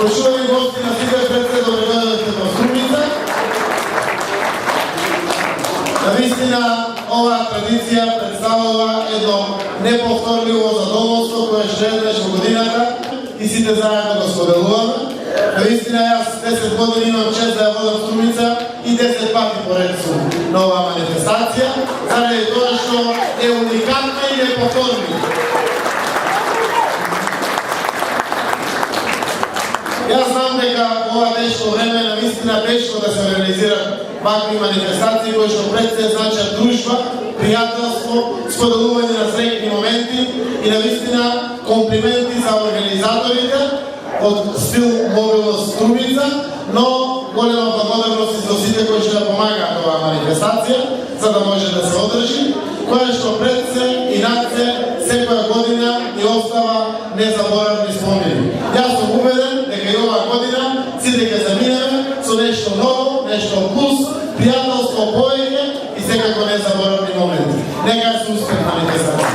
Почувани гости на сите пред да дојдете во Струмица. Навистина, оваа традиција представува едно неповторливо задоволство кое ще еднаш во годината и сите заедно го споделуваме. Навистина, јас 10 години имам чест да ја водам Струмица и 10 пати поред сум на оваа манифестација, заради тоа што е уникатна и неповторлива. Јас знам дека ова тешко време навистина тешко да се реализират вакви манифестации кои што пред се значат дружба, пријателство, споделување на среќни моменти и навистина комплименти за организаторите од стил Мобилност Струмица, но голема благодарност и за сите кои што ја помагаат оваа манифестација за да може да се одржи, која што пред се и над се секоја година ни остава незаборавни спомени. Јас сум убеден дека и оваа година сите ќе заминеме со нешто ново, нешто вкус, пријателство, поење и секако незаборавни моменти. Нека се успех манифестација.